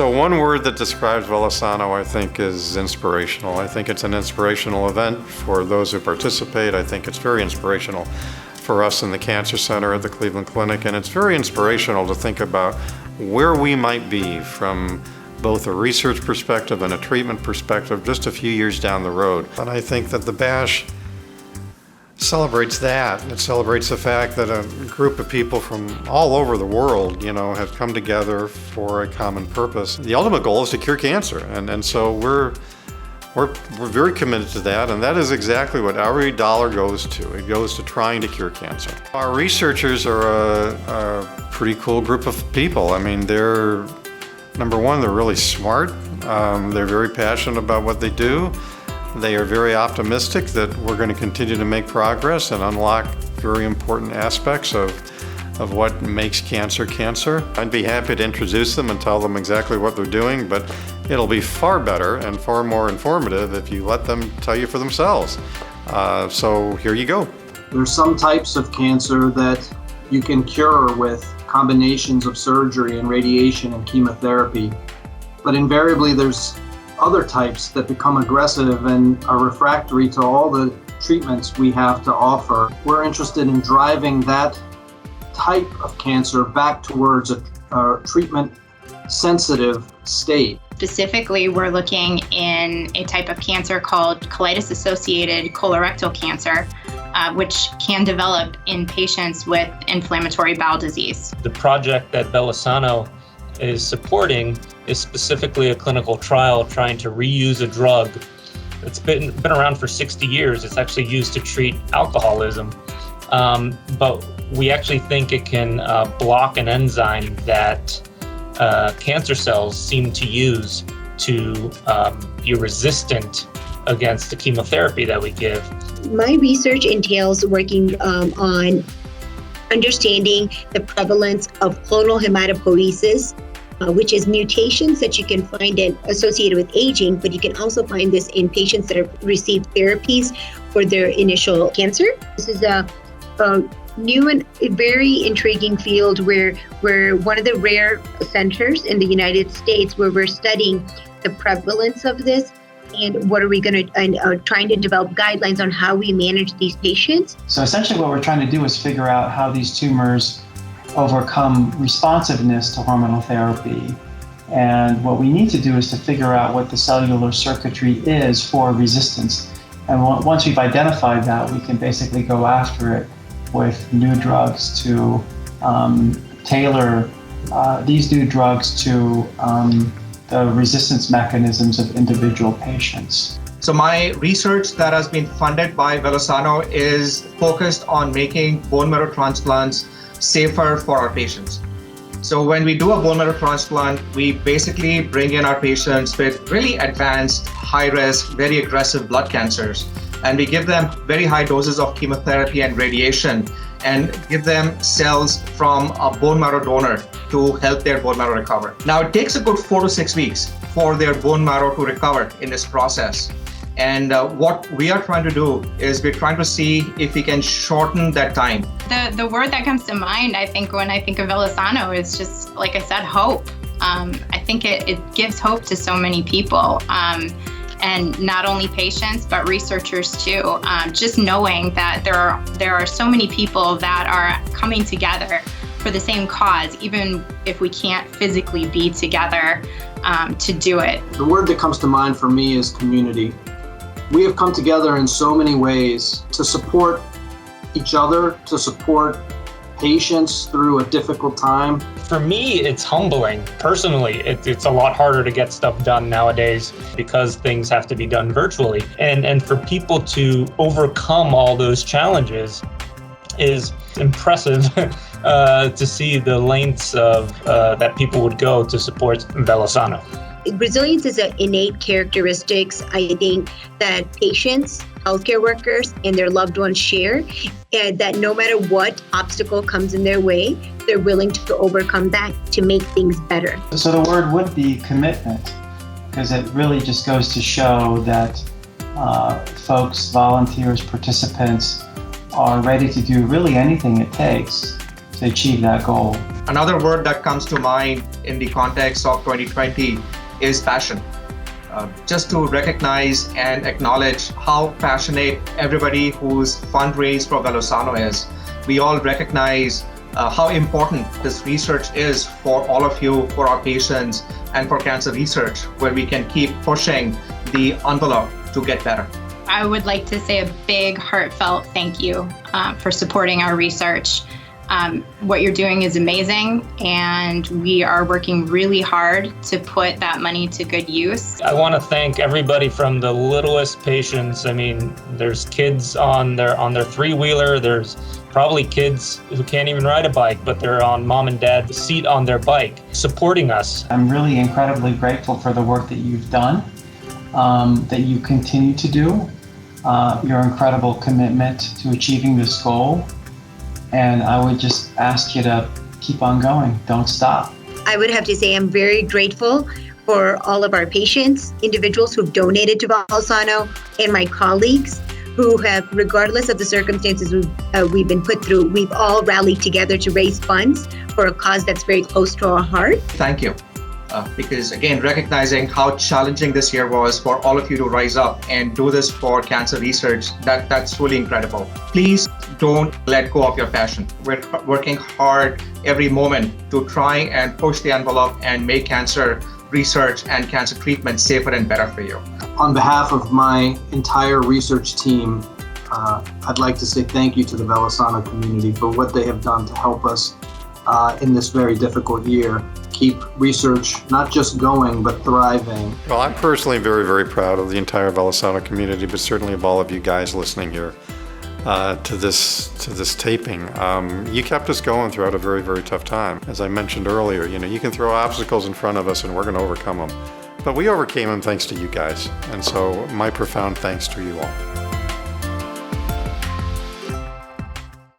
So one word that describes VeloSano, I think, is inspirational. I think it's an inspirational event for those who participate. I think it's very inspirational for us in the Cancer Center at the Cleveland Clinic, and it's very inspirational to think about where we might be from both a research perspective and a treatment perspective just a few years down the road. And I think that the BASH celebrates that. It celebrates the fact that a group of people from all over the world, have come together for a common purpose. The ultimate goal is to cure cancer, and so we're very committed to that, and that is exactly what every dollar goes to. It goes to trying to cure cancer. Our researchers are a pretty cool group of people. I mean, they're, number one, they're really smart. They're very passionate about what they do. They are very optimistic that we're going to continue to make progress and unlock very important aspects of what makes cancer cancer. I'd be happy to introduce them and tell them exactly what they're doing, but it'll be far better and far more informative if you let them tell you for themselves. So here you go. There's some types of cancer that you can cure with combinations of surgery and radiation and chemotherapy, but invariably there's other types that become aggressive and are refractory to all the treatments we have to offer. We're interested in driving that type of cancer back towards a treatment-sensitive state. Specifically, we're looking in a type of cancer called colitis-associated colorectal cancer, which can develop in patients with inflammatory bowel disease. The project that VeloSano is supporting is specifically a clinical trial trying to reuse a drug that's been around for 60 years. It's actually used to treat alcoholism, but we actually think it can block an enzyme that cancer cells seem to use to be resistant against the chemotherapy that we give. My research entails working on understanding the prevalence of clonal hematopoiesis, which is mutations that you can find associated with aging, but you can also find this in patients that have received therapies for their initial cancer. This is a new and very intriguing field where we're one of the rare centers in the United States where we're studying the prevalence of this and what are we going to, and trying to develop guidelines on how we manage these patients. So essentially what we're trying to do is figure out how these tumors overcome responsiveness to hormonal therapy. And what we need to do is to figure out what the cellular circuitry is for resistance. And once we've identified that, we can basically go after it with new drugs to tailor these new drugs to the resistance mechanisms of individual patients. So my research that has been funded by VeloSano is focused on making bone marrow transplants safer for our patients. So when we do a bone marrow transplant, we basically bring in our patients with really advanced, high-risk, very aggressive blood cancers, and we give them very high doses of chemotherapy and radiation and give them cells from a bone marrow donor to help their bone marrow recover. Now, it takes a good 4 to 6 weeks for their bone marrow to recover in this process. And what we are trying to do is we're trying to see if we can shorten that time. The word that comes to mind, I think, when I think of VeloSano is just, like I said, hope. I think it gives hope to so many people. And not only patients, but researchers too. Just knowing that there are so many people that are coming together for the same cause, even if we can't physically be together to do it. The word that comes to mind for me is community. We have come together in so many ways to support each other, to support patients through a difficult time. For me, it's humbling. Personally, it's a lot harder to get stuff done nowadays because things have to be done virtually. And for people to overcome all those challenges is impressive to see the lengths of that people would go to support VeloSano. Resilience is an innate characteristics, I think, that patients, healthcare workers, and their loved ones share, and that no matter what obstacle comes in their way, they're willing to overcome that to make things better. So the word would be commitment, because it really just goes to show that folks, volunteers, participants are ready to do really anything it takes to achieve that goal. Another word that comes to mind in the context of 2020 is passion. Just to recognize and acknowledge how passionate everybody who's fundraised for VeloSano is. We all recognize how important this research is for all of you, for our patients, and for cancer research, where we can keep pushing the envelope to get better. I would like to say a big heartfelt thank you for supporting our research. What you're doing is amazing, and we are working really hard to put that money to good use. I want to thank everybody from the littlest patients. I mean, there's kids on their three-wheeler. There's probably kids who can't even ride a bike, but they're on mom and dad's seat on their bike, supporting us. I'm really incredibly grateful for the work that you've done, that you continue to do, your incredible commitment to achieving this goal. And I would just ask you to keep on going. Don't stop. I would have to say I'm very grateful for all of our patients, individuals who've donated to VeloSano, and my colleagues who have, regardless of the circumstances we've been put through, we've all rallied together to raise funds for a cause that's very close to our heart. Thank you. Because again, recognizing how challenging this year was for all of you to rise up and do this for cancer research, that's really incredible. Please don't let go of your passion. We're working hard every moment to try and push the envelope and make cancer research and cancer treatment safer and better for you. On behalf of my entire research team, I'd like to say thank you to the VeloSano community for what they have done to help us in this very difficult year. Keep research not just going, but thriving. Well, I'm personally very, very proud of the entire VeloSano community, but certainly of all of you guys listening here to this taping. You kept us going throughout a very, very tough time. As I mentioned earlier, you can throw obstacles in front of us and we're going to overcome them. But we overcame them thanks to you guys. And so my profound thanks to you all.